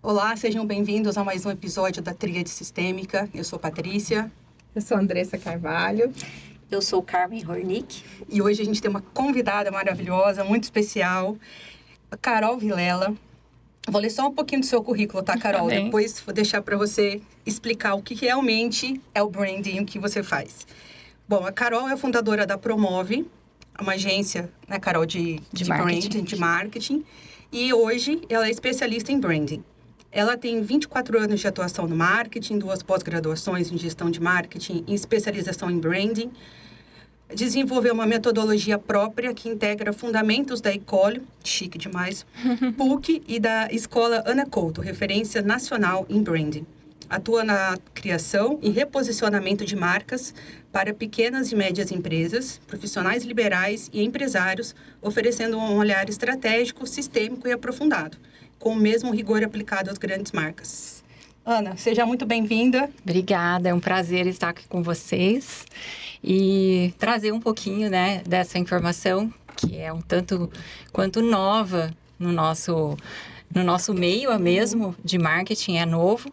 Olá, sejam bem-vindos a mais um episódio da Tríade Sistêmica. Eu sou Patrícia. Eu sou Andressa Carvalho. Eu sou Carmen Hornick. E hoje a gente tem uma convidada maravilhosa, muito especial, a Carol Vilela. Vou ler só um pouquinho do seu currículo, tá, Carol? Tá. Depois vou deixar para você explicar o que realmente é o branding, o que você faz. Bom, a Carol é fundadora da Promove, uma agência, né, Carol, de marketing. branding, de marketing. E hoje ela é especialista em branding. Ela tem 24 anos de atuação no marketing, 2 pós-graduações em gestão de marketing e especialização em branding. Desenvolveu uma metodologia própria que integra fundamentos da Ecole, chique demais, PUC e da Escola Ana Couto, referência nacional em branding. Atua na criação e reposicionamento de marcas para pequenas e médias empresas, profissionais liberais e empresários, oferecendo um olhar estratégico, sistêmico e aprofundado, com o mesmo rigor aplicado às grandes marcas. Ana, seja muito bem-vinda. Obrigada, é um prazer estar aqui com vocês e trazer um pouquinho, né, dessa informação que é um tanto quanto nova no nosso meio mesmo de marketing, é novo.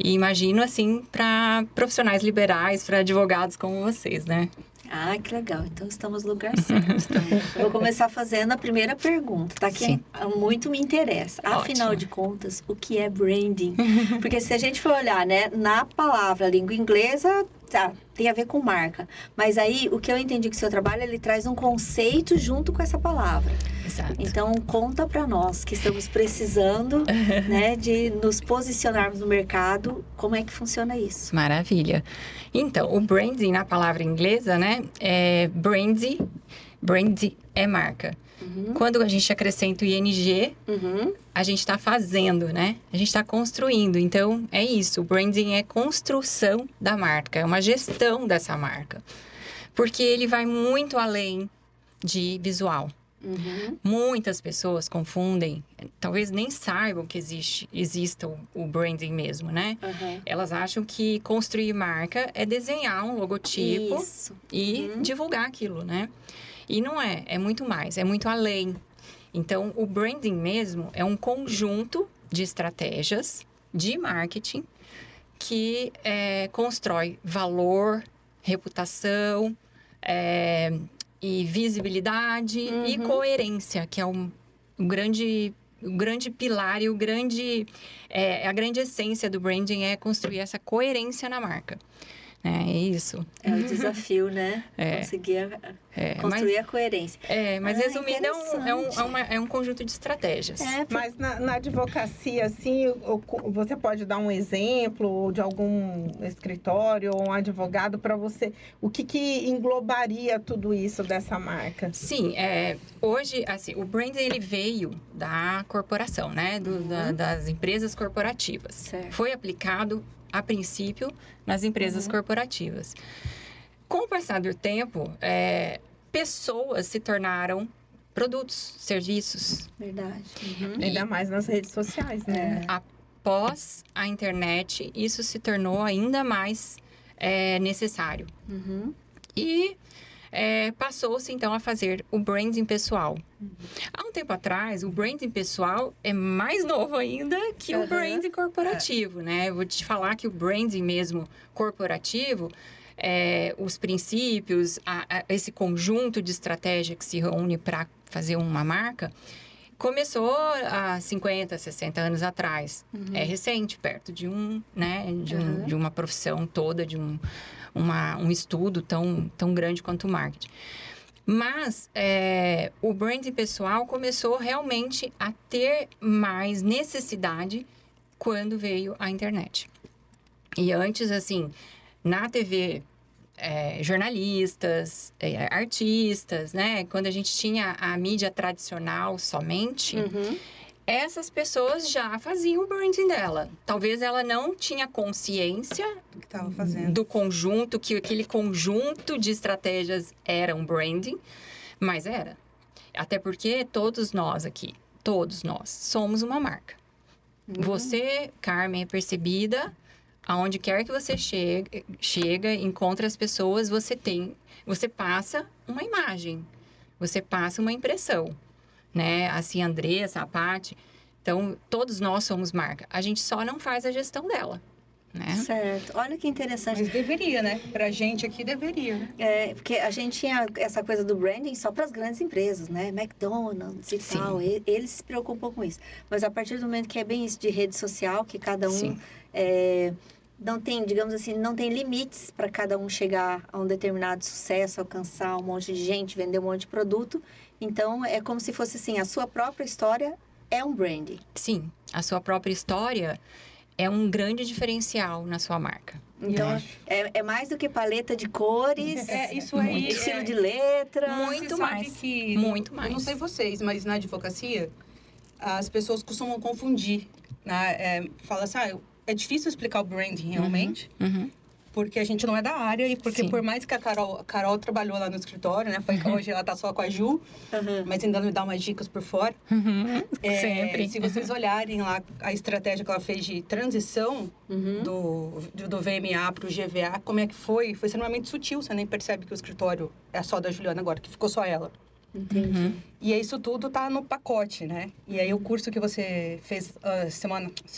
E imagino, assim, para profissionais liberais, para advogados como vocês, né? Ah, que legal. Então, estamos no lugar certo. Eu vou começar fazendo a primeira pergunta, tá? Que Sim. muito me interessa. Afinal Ótimo. de contas, o que é branding? Porque se a gente for olhar, né, na palavra língua inglesa, tá, tem a ver com marca. Mas aí, o que eu entendi que o seu trabalho, ele traz um conceito junto com essa palavra. Exato. Então, conta para nós que estamos precisando, né, de nos posicionarmos no mercado, como é que funciona isso? Maravilha. Então, o branding, na palavra inglesa, né, é brandy. Brandy é marca. Quando a gente acrescenta o ing, a gente está fazendo, né? A gente está construindo. Então, é isso. O branding é construção da marca, é uma gestão dessa marca. Porque ele vai muito além de visual. Muitas pessoas confundem, talvez nem saibam que exista o branding mesmo, né? Elas acham que construir marca é desenhar um logotipo Isso. e divulgar aquilo, né? E não é, é muito mais, é muito além. Então, o branding mesmo é um conjunto de estratégias de marketing que constrói valor, reputação, e visibilidade e coerência, que é o grande pilar e a grande essência do branding é construir essa coerência na marca. É isso. É o desafio, né? Conseguir construir a coerência. Mas resumindo, é um conjunto de estratégias. Mas na advocacia, assim, você pode dar um exemplo de algum escritório ou um advogado para você? O que englobaria tudo isso dessa marca? Sim, hoje, assim, o branding ele veio da corporação, né? Das empresas corporativas. Certo. Foi aplicado, a princípio, nas empresas corporativas. Com o passar do tempo, pessoas se tornaram produtos, serviços. Verdade. Ainda mais nas redes sociais, né? Após a internet, isso se tornou ainda mais necessário. E passou-se, então, a fazer o branding pessoal. Há um tempo atrás, o branding pessoal é mais novo ainda que o branding corporativo, né? Eu vou te falar que o branding mesmo corporativo, os princípios, esse conjunto de estratégia que se reúne para fazer uma marca, começou há 50, 60 anos atrás. É recente, perto de de uma profissão toda, de um estudo tão grande quanto o marketing. Mas o branding pessoal começou realmente a ter mais necessidade quando veio a internet. E antes, assim, na TV, jornalistas, artistas, né? Quando a gente tinha a mídia tradicional somente, essas pessoas já faziam o branding dela. Talvez ela não tinha consciência do conjunto, que aquele conjunto de estratégias era um branding, mas era. Até porque todos nós aqui, todos nós, somos uma marca. Você, Carmen, é percebida, aonde quer que você chega, encontra as pessoas, você passa uma imagem, você passa uma impressão, né? Assim, a Andressa, a Paty. Então, todos nós somos marca. A gente só não faz a gestão dela, né? Certo. Olha que interessante. Mas deveria, né? Pra gente aqui deveria, né? Porque a gente tinha essa coisa do branding só para as grandes empresas, né? McDonald's e Sim. tal. Eles se preocupam com isso. Mas a partir do momento que é bem isso de rede social, que cada um Sim. não tem, digamos assim, não tem limites para cada um chegar a um determinado sucesso, alcançar um monte de gente, vender um monte de produto. Então, é como se fosse assim, a sua própria história é um branding. Sim, a sua própria história é um grande diferencial na sua marca. Então, acho. é mais do que paleta de cores, Isso aí. estilo de letra. Muito Você sabe mais. que, Muito eu mais. não sei vocês, mas na advocacia, as pessoas costumam confundir. Né? Fala assim, é difícil explicar o branding realmente, Uhum. porque a gente não é da área e porque Sim. por mais que a Carol trabalhou lá no escritório, né? Foi que hoje ela tá só com a Ju, Uhum. mas ainda me dá umas dicas por fora. Uhum. Sempre. Se vocês olharem lá a estratégia que ela fez de transição Uhum. do VMA para o GVA, como é que foi? Foi extremamente sutil, você nem percebe que o escritório é só da Juliana agora, que ficou só ela. Entendi. Uhum. E isso tudo tá no pacote, né? E aí o curso que você fez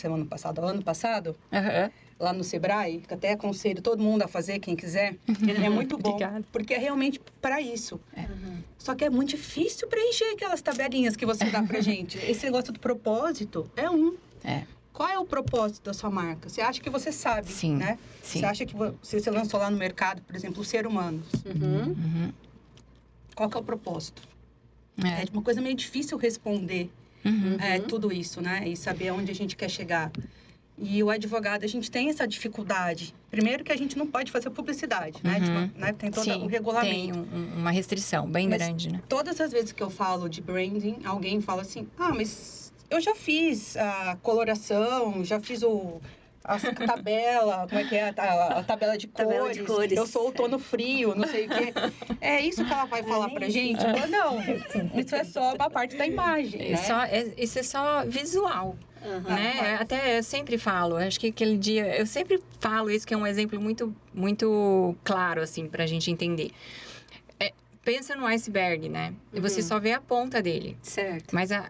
ano passado, Aham. lá no Sebrae, que até aconselho todo mundo a fazer, quem quiser, é muito bom. Obrigada. Porque é realmente para isso. Uhum. Só que é muito difícil preencher aquelas tabelinhas que você dá pra gente. Esse negócio do propósito é um. É. Qual é o propósito da sua marca? Você acha que você sabe, Sim, né? sim. Você acha que você lançou lá no mercado, por exemplo, o Ser Humanos. Uhum. Uhum. Qual que é o propósito? É. É uma coisa meio difícil responder Uhum. tudo isso, né? E saber aonde a gente quer chegar. E o advogado, a gente tem essa dificuldade. Primeiro que a gente não pode fazer publicidade, né? Uhum. Né? Tem todo Sim, o regulamento. tem uma restrição bem Mas grande, né? Todas as vezes que eu falo de branding, alguém fala assim, mas eu já fiz a coloração, já fiz a tabela, como é que é? A tabela de cores. Tabela de cores. Eu sou outono frio, não sei o quê. É isso que ela vai falar nem pra isso. gente? Não, isso é só uma parte da imagem, né? Isso é só visual. Uhum. Né? mas- Até eu sempre falo, acho que aquele dia, eu sempre falo isso, que é um exemplo muito, muito claro, assim, pra gente entender. Pensa no iceberg, né? E você Uhum. só vê a ponta dele, Certo. mas a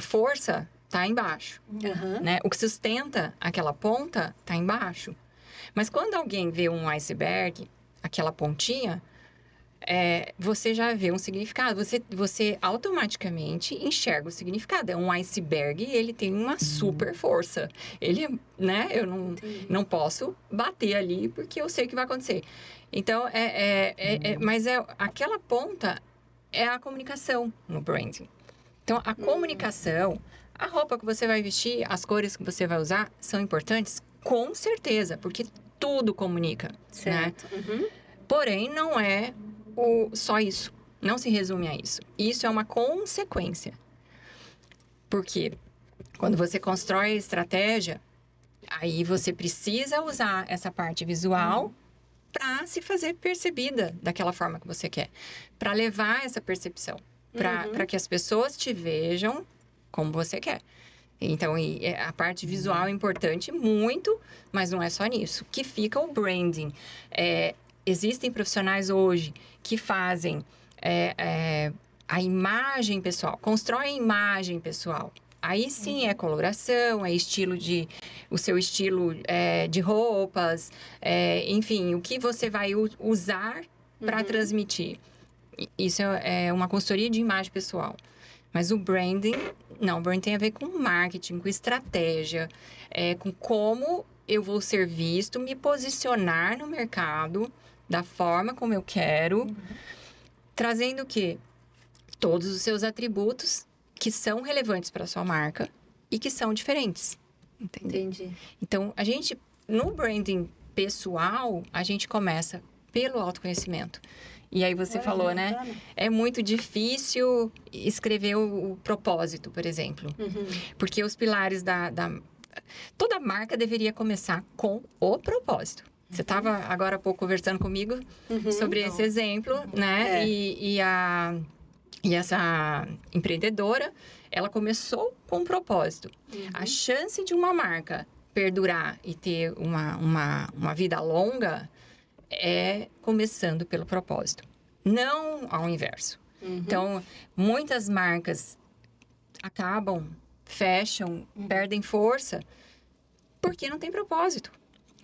força tá embaixo, Uhum. né? O que sustenta aquela ponta tá embaixo. Mas quando alguém vê um iceberg, aquela pontinha, você já vê um significado. Você automaticamente enxerga o significado. É um iceberg e ele tem uma super força. Ele, né? Eu não posso bater ali porque eu sei o que vai acontecer. Então, mas aquela ponta é a comunicação no branding. Então, a comunicação, a roupa que você vai vestir, as cores que você vai usar são importantes, com certeza, porque tudo comunica, né? Certo. Uhum. Porém, não é só isso. Não se resume a isso. Isso é uma consequência. Porque quando você constrói a estratégia, aí você precisa usar essa parte visual para se fazer percebida daquela forma que você quer. Para levar essa percepção. Para que as pessoas te vejam como você quer. Então, a parte visual é importante muito, mas não é só nisso. Que fica o branding. Existem profissionais hoje que fazem a imagem pessoal, constroem imagem pessoal. Aí sim é coloração, o seu estilo de roupas, enfim, o que você vai usar para transmitir. Isso é uma consultoria de imagem pessoal. Mas o branding, não, o branding tem a ver com marketing, com estratégia, com como eu vou ser visto, me posicionar no mercado da forma como eu quero, trazendo o quê? Todos os seus atributos que são relevantes para a sua marca e que são diferentes. Entendeu? Entendi. Então, no branding pessoal, a gente começa pelo autoconhecimento. E aí você falou, né? Bacana. É muito difícil escrever o propósito, por exemplo. Uhum. Porque os pilares toda marca deveria começar com o propósito. Você estava agora há pouco conversando comigo sobre esse exemplo, né? E essa empreendedora, ela começou com um propósito. A chance de uma marca perdurar e ter uma vida longa é começando pelo propósito, não ao inverso. Então, muitas marcas acabam fecham, perdem força, porque não tem propósito.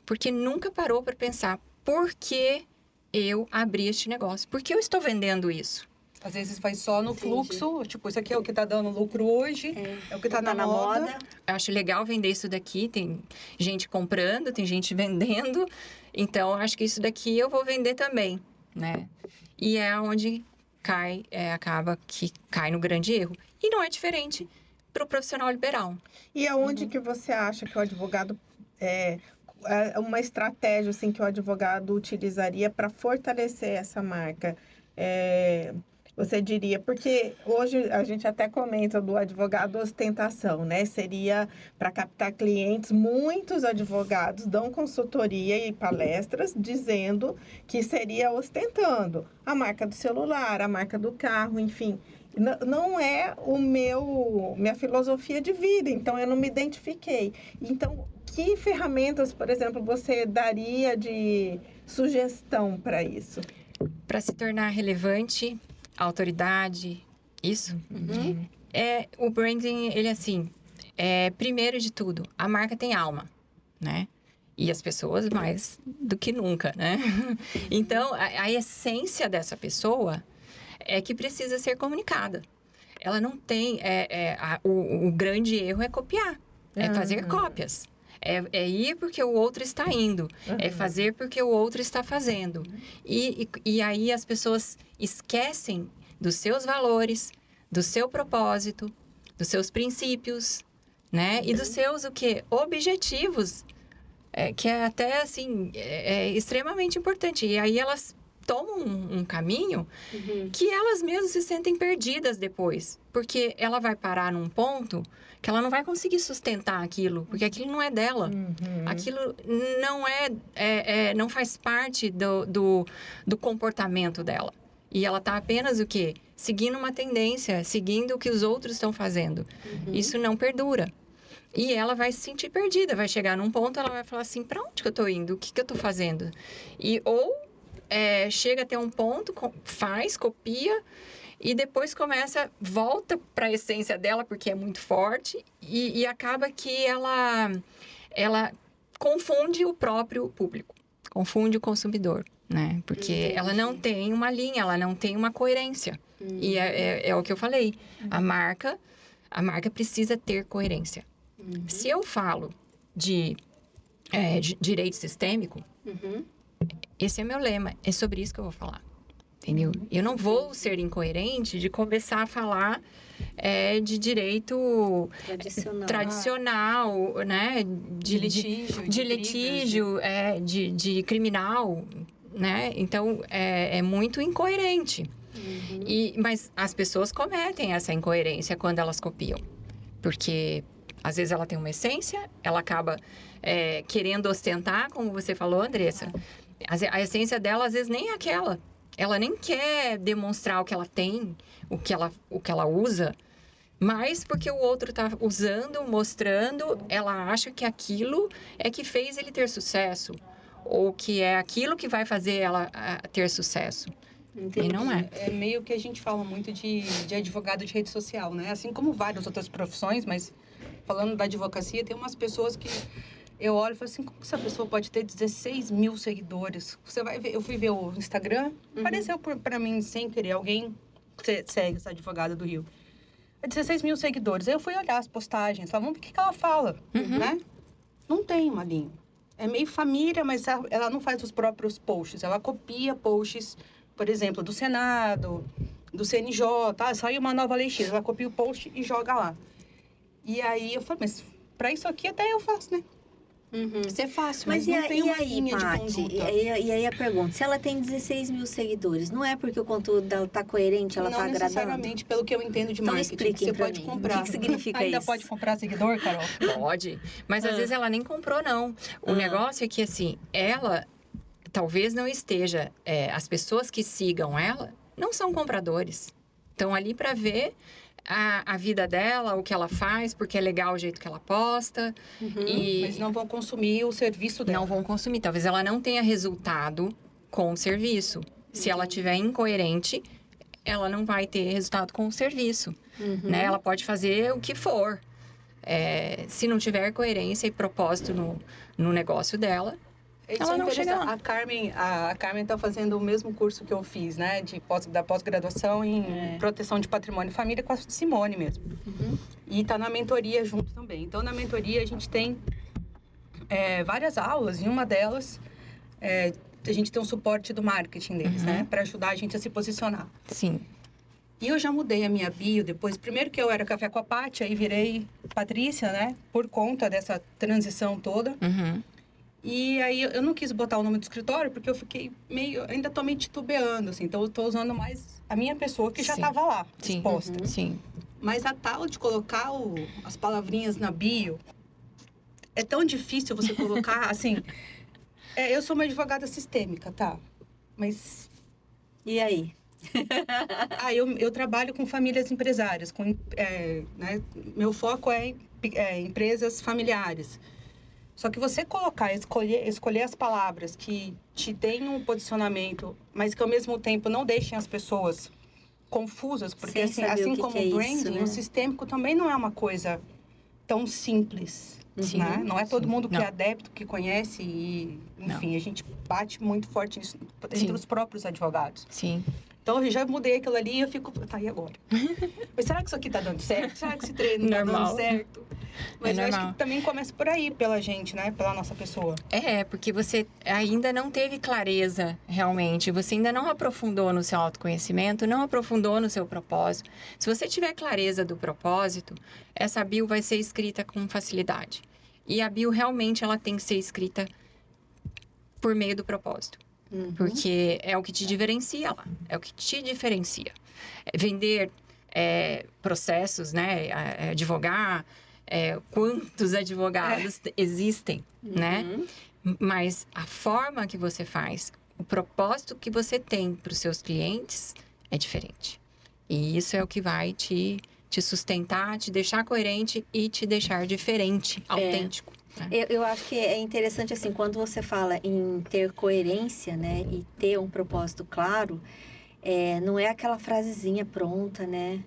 Porque nunca parou para pensar por que eu abri este negócio, por que eu estou vendendo isso. Às vezes vai só no Entendi. fluxo, tipo, isso aqui é o que tá dando lucro hoje, é o que tá na moda. Eu acho legal vender isso daqui, tem gente comprando, tem gente vendendo, então eu acho que isso daqui eu vou vender também, né? E é onde acaba que cai no grande erro. E não é diferente para o profissional liberal. E aonde que você acha que o advogado é uma estratégia assim que o advogado utilizaria para fortalecer essa marca? Você diria, porque hoje a gente até comenta do advogado ostentação, né? Seria para captar clientes, muitos advogados dão consultoria e palestras dizendo que seria ostentando a marca do celular, a marca do carro, enfim. Não é minha filosofia de vida, então eu não me identifiquei. Então, que ferramentas, por exemplo, você daria de sugestão para isso? Para se tornar relevante, autoridade, isso. O branding, ele assim, primeiro de tudo, a marca tem alma, né? E as pessoas mais do que nunca, né? Então, a essência dessa pessoa é que precisa ser comunicada. Ela não tem... o grande erro é copiar, é fazer cópias. É ir porque o outro está indo. É fazer porque o outro está fazendo. E aí as pessoas esquecem dos seus valores, do seu propósito, dos seus princípios, né? E dos seus, objetivos. Que é até, assim, extremamente importante. E aí elas tomam um caminho que elas mesmas se sentem perdidas depois. Porque ela vai parar num ponto que ela não vai conseguir sustentar aquilo, porque aquilo não é dela. Aquilo não faz parte do comportamento dela. E ela está apenas seguindo uma tendência, seguindo o que os outros estão fazendo. Isso não perdura. E ela vai se sentir perdida, vai chegar num ponto, ela vai falar assim, para onde que eu estou indo? O que eu estou fazendo? Chega até um ponto, copia, e depois volta para a essência dela, porque é muito forte, e acaba que ela confunde o próprio público, confunde o consumidor, né? Porque ela não tem uma linha, ela não tem uma coerência. E é o que eu falei, a marca precisa ter coerência. Se eu falo de direito sistêmico, esse é meu lema, é sobre isso que eu vou falar. Entendeu? Eu não vou ser incoerente de começar a falar de direito tradicional, né? De litígio, de criminal, né? Então, é muito incoerente. Mas as pessoas cometem essa incoerência quando elas copiam. Porque, às vezes, ela tem uma essência, ela acaba querendo ostentar, como você falou, Andressa. A essência dela, às vezes, nem é aquela. Ela nem quer demonstrar o que ela tem, o que ela usa, mas porque o outro está usando, mostrando, ela acha que aquilo é que fez ele ter sucesso, ou que é aquilo que vai fazer ela ter sucesso. Entendi. E não é. É meio que a gente fala muito de advogado de rede social, né? Assim como várias outras profissões, mas falando da advocacia, tem umas pessoas que eu olho e falo assim, como essa pessoa pode ter 16 mil seguidores? Você vai ver, eu fui ver o Instagram, apareceu para mim sem querer alguém que segue essa advogada do Rio. 16 mil seguidores. Aí eu fui olhar as postagens, falava, vamos ver o que ela fala, né? Não tem uma linha. É meio família, mas ela não faz os próprios posts. Ela copia posts, por exemplo, do Senado, do CNJ, saiu uma nova lei X, ela copia o post e joga lá. E aí eu falei, mas para isso aqui até eu faço, né? Isso é fácil, mas não tem uma linha de conduta. E aí a pergunta, se ela tem 16 mil seguidores, não é porque o conteúdo dela tá coerente, ela tá agradando? Não necessariamente, pelo que eu entendo de marketing. Então expliquem você pode mim. comprar. O que significa isso? Ainda pode comprar seguidor, Carol? Pode, mas às vezes ela nem comprou, não. O negócio é que, assim, ela talvez não esteja... as pessoas que sigam ela não são compradores. Estão ali para ver a vida dela, o que ela faz, porque é legal o jeito que ela posta. Mas não vão consumir o serviço dela. Não vão consumir. Talvez ela não tenha resultado com o serviço. Se ela estiver incoerente, ela não vai ter resultado com o serviço. Né? Ela pode fazer o que for. Se não tiver coerência e propósito no negócio dela, Isso ela é não chega interessante. lá. A Carmen está fazendo o mesmo curso que eu fiz, né? Da pós-graduação em proteção de patrimônio e família com a Simone mesmo. E está na mentoria junto também. Então, na mentoria, a gente tem várias aulas. E uma delas, a gente tem um suporte do marketing deles, né? Para ajudar a gente a se posicionar. Sim. E eu já mudei a minha bio depois. Primeiro que eu era Café com a Paty, aí virei Patrícia, né? Por conta dessa transição toda. Uhum. E aí eu não quis botar o nome do escritório porque eu fiquei ainda tô meio titubeando, assim. Então eu tô usando mais a minha pessoa que já Sim. estava lá, Sim. exposta. Sim. Mas a tal de colocar as palavrinhas na bio, é tão difícil você colocar, assim... eu sou uma advogada sistêmica, tá? Mas... E aí? eu trabalho com famílias empresárias, né? Meu foco é empresas familiares. Só que você escolher as palavras que te deem um posicionamento, mas que ao mesmo tempo não deixem as pessoas confusas, porque assim como o branding, né? o sistêmico também não é uma coisa tão simples. Né? Não é todo mundo que é adepto, que conhece e, enfim, a gente bate muito forte nisso entre os próprios advogados. Sim. Então, eu já mudei aquilo ali e eu fico, tá, e agora? Mas será que isso aqui tá dando certo? Será que esse treino tá dando certo? Mas eu acho que também começa por aí, pela gente, né? Pela nossa pessoa. Porque você ainda não teve clareza, realmente. Você ainda não aprofundou no seu autoconhecimento, não aprofundou no seu propósito. Se você tiver clareza do propósito, essa bio vai ser escrita com facilidade. E a bio, realmente, ela tem que ser escrita por meio do propósito. Porque é o que te diferencia lá. É o que te diferencia. Vender processos, né? Advogar... quantos advogados existem, né? Mas a forma que você faz, o propósito que você tem para os seus clientes é diferente. E isso é o que vai te sustentar, te deixar coerente e te deixar diferente, autêntico. Né? Eu acho que é interessante, assim, quando você fala em ter coerência, né? E ter um propósito claro, não é aquela frasezinha pronta, né?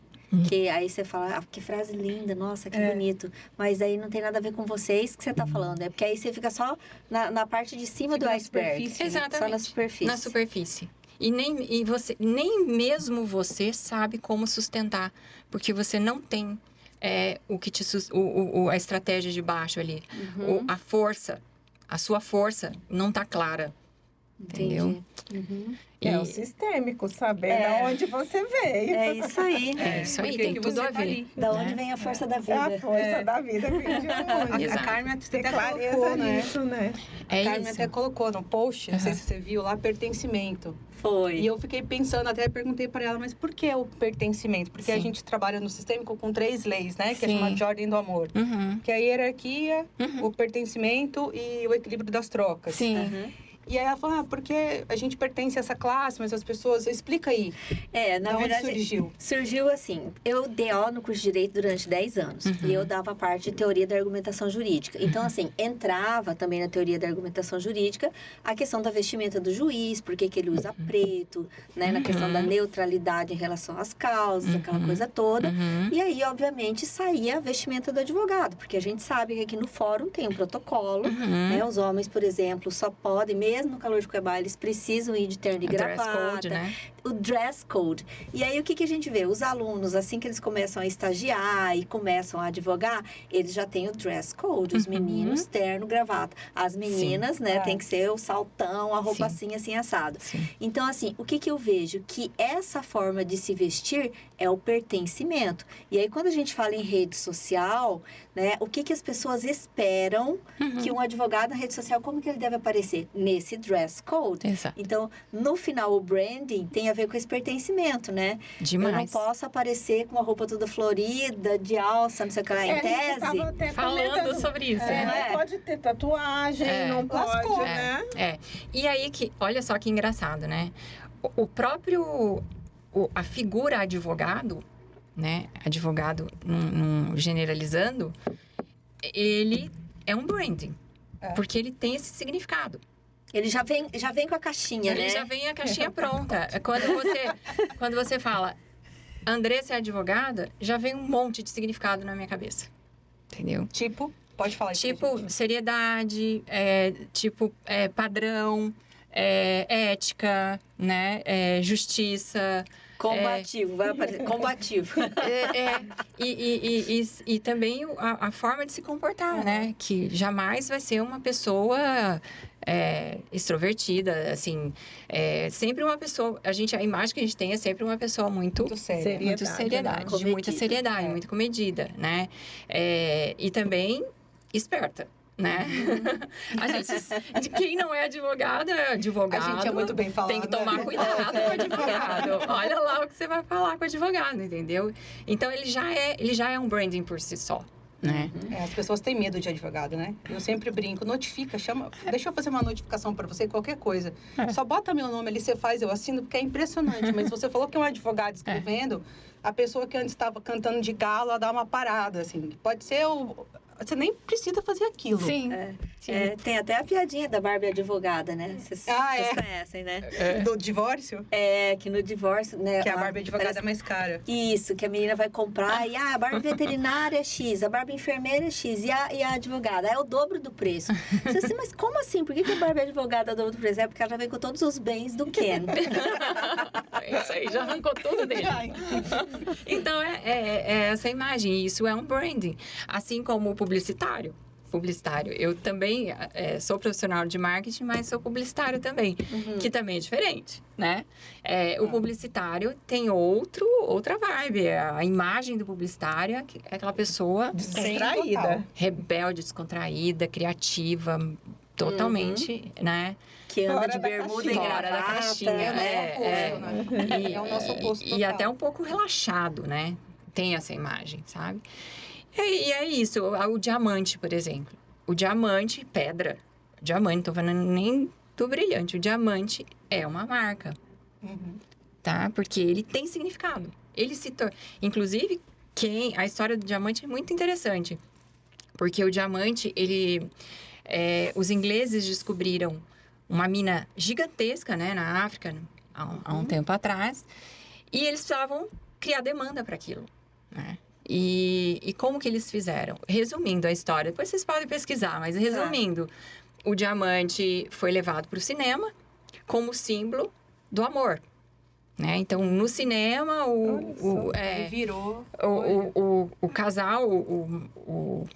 Que aí você fala, que frase linda, nossa, que bonito. Mas aí não tem nada a ver com vocês que você tá falando. Porque aí você fica só na parte de cima do iceberg. Exatamente. Só na superfície. Na superfície. E nem mesmo você sabe como sustentar. Porque você não tem a estratégia de baixo ali. A sua força não tá clara. Entendeu? É o sistêmico, saber de onde você veio. É isso aí. É isso aí, tem tudo a ver. Da onde vem a força da vida. É a força da vida vem de onde. A Carmen até clareza colocou, nisso, né? A Carmen até colocou no post, não sei se você viu lá, pertencimento. Foi. E eu fiquei pensando, até perguntei para ela, mas por que o pertencimento? Porque a gente trabalha no sistêmico com 3 leis, né? Que é chamada de ordem do amor. Que é a hierarquia, o pertencimento e o equilíbrio das trocas. Sim. E aí ela falou, porque a gente pertence a essa classe, mas as pessoas... Explica aí. Na verdade, surgiu? Surgiu assim, eu dei aula no curso de Direito durante 10 anos. E eu dava parte de teoria da argumentação jurídica. Então, assim, entrava também na teoria da argumentação jurídica a questão da vestimenta do juiz, por que ele usa preto, né? Na questão da neutralidade em relação às causas, aquela coisa toda. E aí, obviamente, saía a vestimenta do advogado, porque a gente sabe que aqui no fórum tem um protocolo, né? Os homens, por exemplo, só podem, mesmo no calor de Cuiabá, eles precisam ir de terno e gravata. Dress code, né? O dress code. E aí, o que a gente vê? Os alunos, assim que eles começam a estagiar e começam a advogar, eles já têm o dress code. Os meninos, terno, gravata. As meninas, né, tem que ser o saltão, a roupa assim assado. Então, assim, o que eu vejo? Que essa forma de se vestir é o pertencimento. E aí, quando a gente fala em rede social, né, o que as pessoas esperam que um advogado na rede social, como que ele deve aparecer? Nesse dress code. Exato. Então, no final, o branding tem a ver com esse pertencimento, né? Demais. Eu não posso aparecer com uma roupa toda florida, de alça, não sei o que lá, em tese. Falando sobre isso. Não pode ter tatuagem, não pode, né? E aí, olha só que engraçado, né? O próprio... a figura advogado, né? Advogado, generalizando, ele é um branding. Porque ele tem esse significado. Ele já vem com a caixinha, né? Ele já vem a caixinha pronta. Quando você fala, Andressa é advogada, já vem um monte de significado na minha cabeça. entendeu? Tipo, pode falar isso pra Tipo, gente. seriedade, padrão, ética, né? Justiça. Combativo, vai aparecer. Combativo. E também a forma de se comportar, né? Que jamais vai ser uma pessoa extrovertida, assim. Sempre uma pessoa... A imagem que a gente tem é sempre uma pessoa muito... Muito sério. Muito Seriedade, seriedade, né? de muita Comedida. seriedade, muito comedida, né? E também esperta, né? A gente, quem não é advogado, A gente é muito bem falado. tem que tomar cuidado com o advogado. Olha lá o que você vai falar com o advogado, entendeu? Então, ele já é um branding por si só, né? As pessoas têm medo de advogado, né? Eu sempre brinco, notifica, chama, deixa eu fazer uma notificação para você, qualquer coisa. Só bota meu nome ali, você faz, eu assino, porque é impressionante. Mas você falou que é um advogado escrevendo, a pessoa que antes estava cantando de galo, ela dá uma parada, assim. Pode ser você nem precisa fazer aquilo. Sim. Tem até a piadinha da Barbie advogada, né? Vocês conhecem, né? Do divórcio? Que no divórcio, né? Que a Barbie advogada é mais cara. Isso, que a menina vai comprar e a Barbie veterinária é X, a Barbie enfermeira é X e a advogada é o dobro do preço. Você assim, mas como assim? Por que a Barbie advogada é o dobro do preço? É porque ela já vem com todos os bens do Ken. Isso aí, já arrancou tudo dele. Então, é essa imagem. Isso é um branding. Assim como o publicitário. Eu também sou profissional de marketing, mas sou publicitário também, que também é diferente, né? O publicitário tem outra vibe. A imagem do publicitário é aquela pessoa Descontraída. rebelde, descontraída, criativa, totalmente, né? Que anda Fora de da bermuda e caixinha. Fora da gravata, caixinha, né? É o nosso oposto E total. até um pouco relaxado, né? Tem essa imagem, sabe? E é isso. O diamante, por exemplo. O diamante, pedra. Diamante, não tô falando nem do brilhante. O diamante é uma marca, tá? Porque ele tem significado. Ele se torna... Inclusive, a história do diamante é muito interessante. Porque o diamante, os ingleses descobriram uma mina gigantesca, né? Na África, há um tempo atrás. E eles precisavam criar demanda para aquilo, né? E como que eles fizeram? Resumindo a história, depois vocês podem pesquisar, mas resumindo, o diamante foi levado para o cinema como símbolo do amor, né? Então, no cinema, Ele virou... o casal, o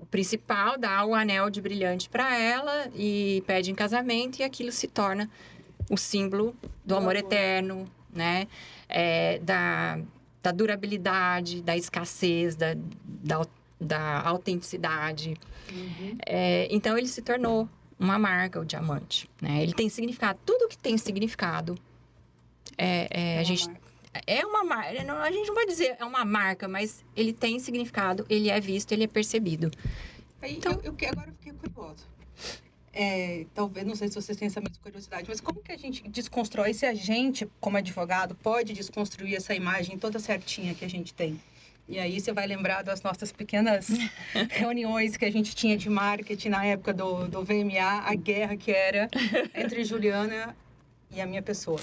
principal dá o anel de brilhante para ela e pede em casamento, e aquilo se torna o símbolo do amor eterno, né? Da durabilidade, da escassez, da autenticidade. Então, ele se tornou uma marca, o diamante, né? Ele tem significado. Tudo que tem significado, a gente... É uma marca. A gente não vai dizer é uma marca, mas ele tem significado, ele é visto, ele é percebido. Então, agora eu fiquei curiosa. Talvez, não sei se vocês têm essa mesma curiosidade, mas como que a gente desconstrói, se a gente, como advogado, pode desconstruir essa imagem toda certinha que a gente tem? E aí você vai lembrar das nossas pequenas reuniões que a gente tinha de marketing na época do VMA, a guerra que era entre Juliana e a minha pessoa.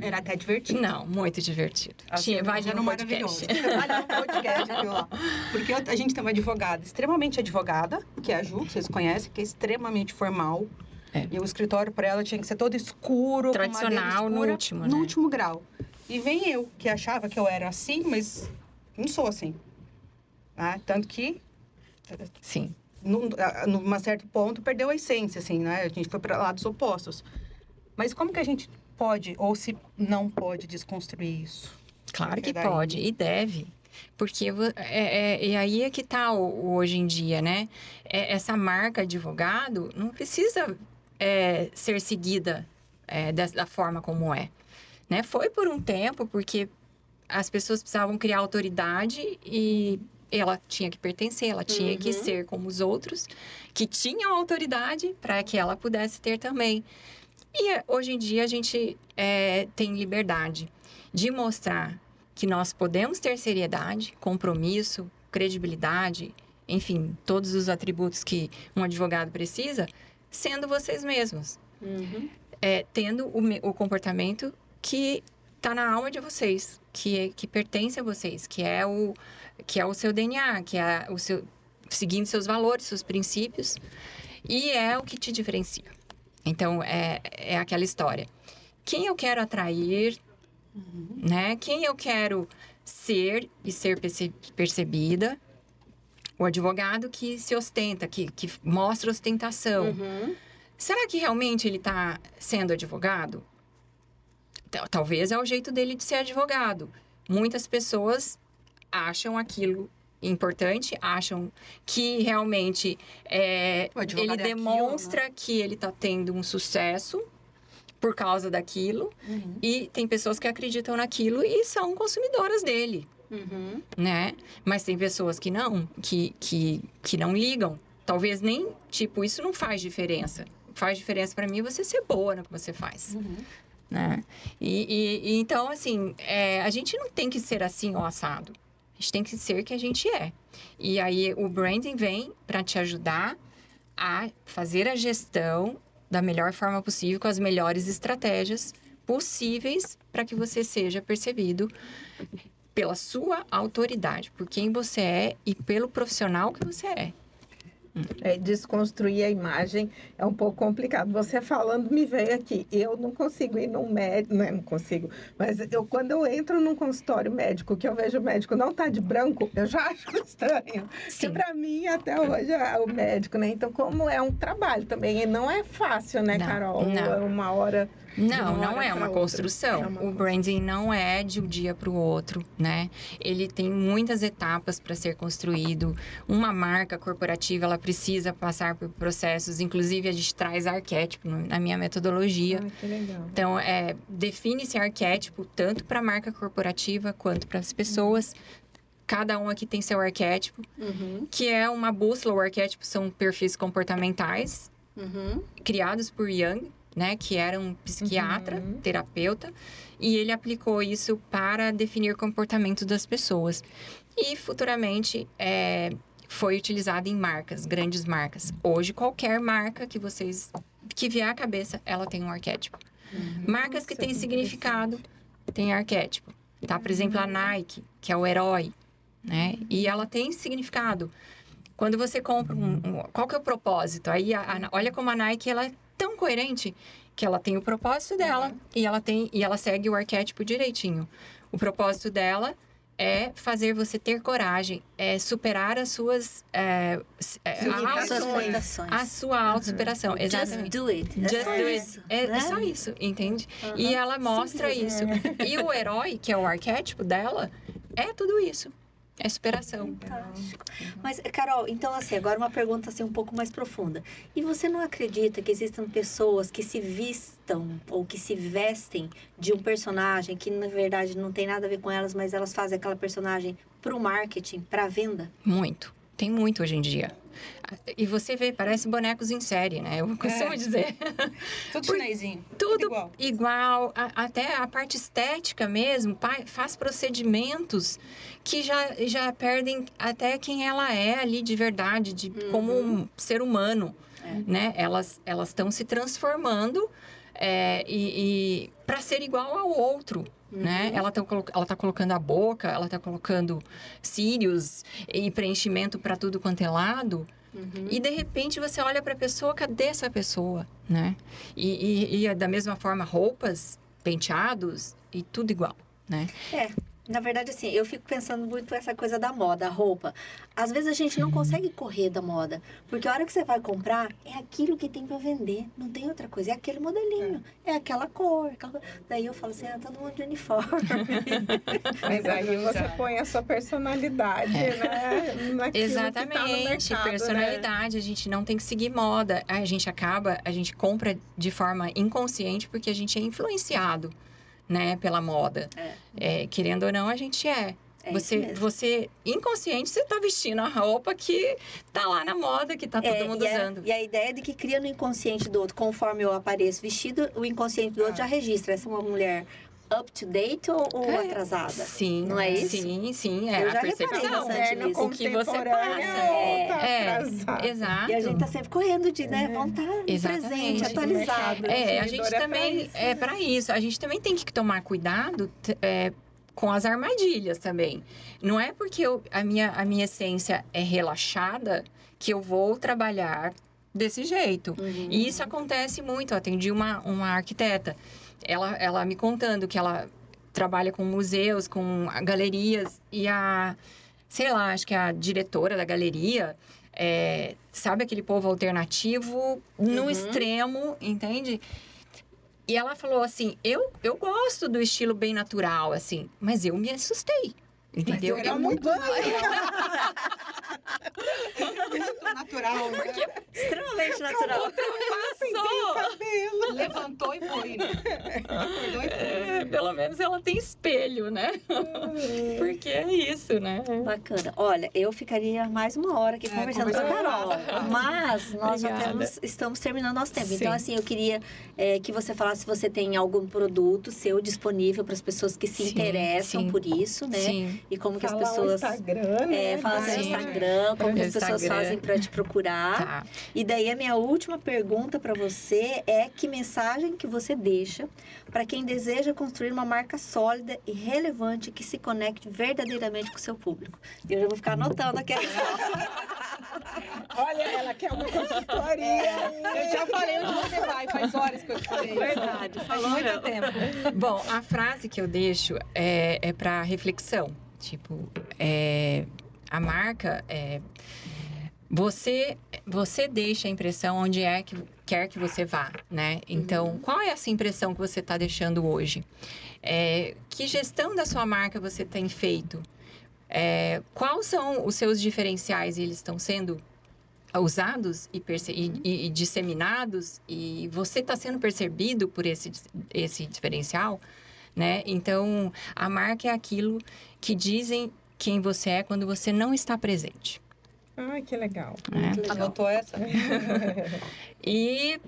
Era até divertido. Não, muito divertido. Vai no podcast. Vai no podcast aquilo lá. Porque a gente tem uma advogada extremamente advogada, que é a Ju, que vocês conhecem, que é extremamente formal. E o escritório para ela tinha que ser todo escuro, tradicional, com madeira escura, no último, né? No último grau. E vem eu, que achava que eu era assim, mas não sou assim. Tanto que... Sim. Num certo ponto, perdeu a essência, assim, né? A gente foi para lados opostos. Mas como que a gente pode, ou se não pode, desconstruir isso? Claro que pode e deve. Porque e aí é que tá hoje em dia, né? Essa marca advogado não precisa ser seguida da forma como é. Né? Foi por um tempo, porque as pessoas precisavam criar autoridade e ela tinha que pertencer, ela tinha que ser como os outros, que tinham autoridade para que ela pudesse ter também. E hoje em dia a gente tem liberdade de mostrar que nós podemos ter seriedade, compromisso, credibilidade, enfim, todos os atributos que um advogado precisa, sendo vocês mesmos. Tendo o comportamento que está na alma de vocês, que pertence a vocês, que é o seu DNA, que é seguindo seus valores, seus princípios, e é o que te diferencia. Então, é aquela história. Quem eu quero atrair, né? Quem eu quero ser e ser percebida. O advogado que se ostenta, que mostra ostentação. Será que realmente ele está sendo advogado? Talvez é o jeito dele de ser advogado. Muitas pessoas acham aquilo importante, acham que realmente ele demonstra aquilo, né? Que ele está tendo um sucesso por causa daquilo. E tem pessoas que acreditam naquilo e são consumidoras dele. Né? Mas tem pessoas que não, que não ligam. Talvez nem, isso não faz diferença. Faz diferença para mim você ser boa no que você faz. Né? E então, assim, a gente não tem que ser assim ou assado. A gente tem que ser que a gente é. E aí o branding vem para te ajudar a fazer a gestão da melhor forma possível, com as melhores estratégias possíveis para que você seja percebido pela sua autoridade, por quem você é e pelo profissional que você é. Desconstruir a imagem é um pouco complicado. Você falando me veio aqui. Eu não consigo ir num médico, não consigo. Mas quando eu entro num consultório médico, que eu vejo o médico não tá de branco, eu já acho estranho. Porque para mim, até hoje, é o médico, né? Então, como é um trabalho também, e não é fácil, né, Carol? Não. Uma hora... Não é uma construção. O branding não é de um dia para o outro, né? Ele tem muitas etapas para ser construído. Uma marca corporativa, ela precisa passar por processos. Inclusive, a gente traz arquétipo na minha metodologia. Que legal. Então, define-se arquétipo tanto para a marca corporativa quanto para as pessoas. Cada um aqui tem seu arquétipo, que é uma bússola. O arquétipo são perfis comportamentais, criados por Jung, né, que era um psiquiatra, terapeuta, e ele aplicou isso para definir o comportamento das pessoas. E futuramente foi utilizado em marcas, grandes marcas. Hoje, qualquer marca que vier à cabeça, ela tem um arquétipo. Marcas que têm significado, têm arquétipo. Tá? Por exemplo, a Nike, que é o herói, né? E ela tem significado. Quando você compra qual que é o propósito? Aí, olha como a Nike, ela é tão coerente que ela tem o propósito dela e ela segue o arquétipo direitinho. O propósito dela é fazer você ter coragem, superar as suas limitações. A sua autossuperação. Exatamente. Just do it. Just do it. É só isso, entende? E ela mostra isso. E o herói, que é o arquétipo dela, é tudo isso. É superação. Fantástico. Mas, Carol, então, assim, agora uma pergunta assim, um pouco mais profunda. E você não acredita que existam pessoas que se vistam ou que se vestem de um personagem que, na verdade, não tem nada a ver com elas, mas elas fazem aquela personagem para o marketing, para a venda? Muito. Tem muito hoje em dia. E você vê, parece bonecos em série, né? Eu costumo dizer. Tudo chinesinho. Tudo igual. Até a parte estética mesmo, faz procedimentos que já perdem até quem ela é ali de verdade, como um ser humano, né? Elas estão se transformando e para ser igual ao outro. Né? Ela tá colocando a boca, ela tá colocando cílios e preenchimento para tudo quanto é lado. E de repente você olha para a pessoa, cadê essa pessoa, né? E da mesma forma roupas, penteados e tudo igual, né? Na verdade, assim, eu fico pensando muito nessa coisa da moda, a roupa. Às vezes a gente não consegue correr da moda, porque a hora que você vai comprar, é aquilo que tem para vender, não tem outra coisa, é aquele modelinho, é aquela cor. Daí eu falo assim, todo mundo de uniforme. Mas aí você põe a sua personalidade, né? Exatamente, tá no mercado, personalidade, né? A gente não tem que seguir moda, a gente compra de forma inconsciente porque a gente é influenciado, né, pela moda. Querendo ou não, a gente você inconsciente, você tá vestindo a roupa que tá lá na moda, que tá todo mundo usando. E a ideia de que cria no inconsciente do outro, conforme eu apareço vestido, o inconsciente do outro já registra. Essa é uma mulher up to date ou atrasada? Sim. Não é isso? Sim. Eu já a percepção. o que você passa. Exato. E a gente tá sempre correndo de, né? Voltar presente, atualizado. A gente também, para isso, a gente também tem que tomar cuidado com as armadilhas também. Não é porque a minha essência é relaxada que eu vou trabalhar desse jeito. E isso acontece muito. Eu atendi uma arquiteta. Ela me contando que ela trabalha com museus, com galerias. E sei lá, acho que a diretora da galeria... sabe aquele povo alternativo no extremo, entende? E ela falou assim, eu gosto do estilo bem natural, assim, mas eu me assustei, entendeu? Era muito natural, né? Extremamente natural. Passou! Levantou e foi, né? Acordou e foi. Pelo menos ela tem espelho, né? Porque é isso, né? Bacana. Olha, eu ficaria mais uma hora aqui conversando com a Carol. Mas nós já estamos terminando nosso tempo. Sim. Então, assim, eu queria que você falasse se você tem algum produto seu disponível para as pessoas que se interessam por isso, né? Sim. E como que as Falar o pessoas... Instagram, né? Fala seu Sim. Instagram, como que as Meu pessoas Instagram. fazem para te procurar. Tá. E daí, a minha última pergunta para você é que mensagem que você deixa para quem deseja construir uma marca sólida e relevante que se conecte verdadeiramente com o seu público. Eu já vou ficar anotando aqui a resposta. Olha, ela quer uma consultoria. Eu já falei onde você vai, faz horas que eu te falei. Verdade, Faz falou muito mesmo. tempo. Bom, a frase que eu deixo é para reflexão. Tipo, a marca você deixa a impressão onde quer que você vá, né? Então, qual é essa impressão que você está deixando hoje? Que gestão da sua marca você tem feito? Quais são os seus diferenciais? Eles estão sendo usados e disseminados? E você está sendo percebido por esse diferencial? Né? Então, a marca é aquilo que dizem quem você é quando você não está presente. Ai, que legal. Muito legal. Anotou essa? E,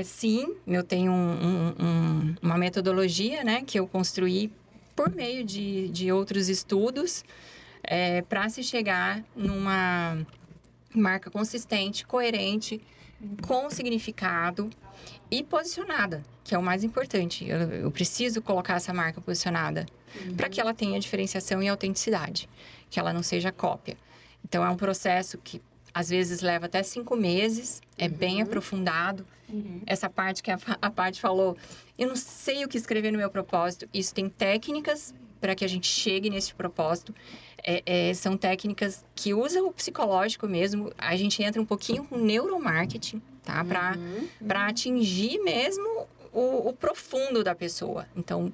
sim, eu tenho uma metodologia, né, que eu construí por meio de outros estudos para se chegar numa marca consistente, coerente, com significado e posicionada, que é o mais importante. Eu preciso colocar essa marca posicionada para que ela tenha diferenciação e autenticidade, que ela não seja cópia. Então, é um processo que às vezes leva até 5 meses, é bem aprofundado. Essa parte que a Paty falou, eu não sei o que escrever no meu propósito. Isso tem técnicas para que a gente chegue nesse propósito. São técnicas que usam o psicológico mesmo. A gente entra um pouquinho com neuromarketing, tá? Para atingir mesmo o profundo da pessoa. Então,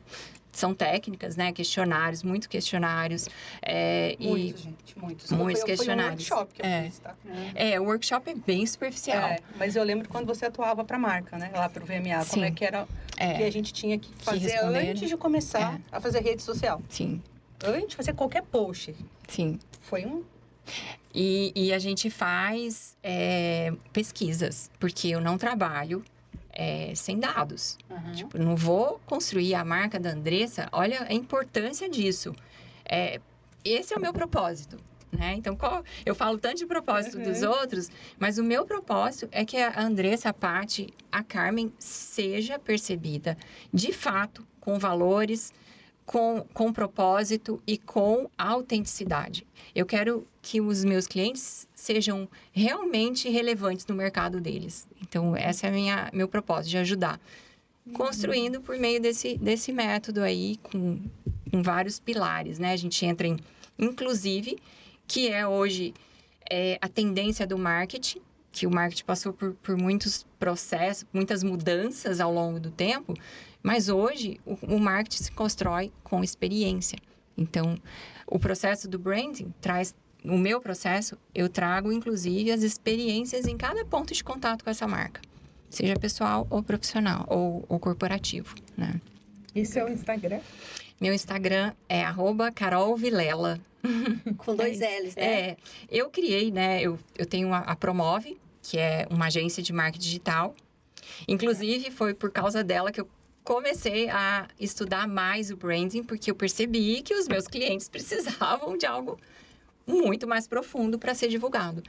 são técnicas, né? Questionários, muitos questionários. Muitos, gente, muitos. Muitos Foi um questionários. workshop que eu fiz, tá? O workshop é bem superficial. Mas eu lembro quando você atuava para a marca, né? Lá para o VMA, como Sim. é que era que a gente tinha que fazer responder, antes de começar a fazer rede social. Sim, Antes de fazer qualquer post. sim. Foi um... E a gente faz pesquisas, porque eu não trabalho sem dados. Tipo, não vou construir a marca da Andressa. Olha a importância disso. Esse é o meu propósito, né? Então, eu falo tanto de propósito dos outros, mas o meu propósito é que a Andressa, a Paty, a Carmen seja percebida, de fato, com valores, com propósito e com autenticidade. Eu quero que os meus clientes sejam realmente relevantes no mercado deles. Então, esse é meu propósito, de ajudar. Construindo por meio desse método aí, com vários pilares, né? A gente entra em inclusive, que é hoje a tendência do marketing, que o marketing passou por muitos processos, muitas mudanças ao longo do tempo, mas hoje o marketing se constrói com experiência. Então, o processo do branding traz... O meu processo, eu trago, inclusive, as experiências em cada ponto de contato com essa marca. Seja pessoal ou profissional, ou corporativo, né? E seu Instagram? Meu Instagram é @carolvilela. Com 2 L's, né? Eu criei, né? Eu tenho a Promove, que é uma agência de marketing digital. Inclusive, foi por causa dela que eu comecei a estudar mais o branding, porque eu percebi que os meus clientes precisavam de algo muito mais profundo para ser divulgado.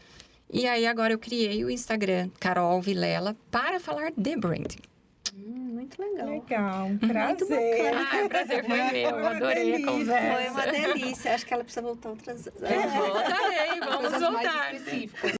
E aí, agora eu criei o Instagram Carol Vilela para falar de branding. Muito legal. Legal, Muito prazer. bacana. O prazer foi meu, Foi uma adorei a delícia. conversa. Foi uma delícia. Acho que ela precisa voltar outras vezes. Voltarei, vamos Coisas mais voltar. específicas.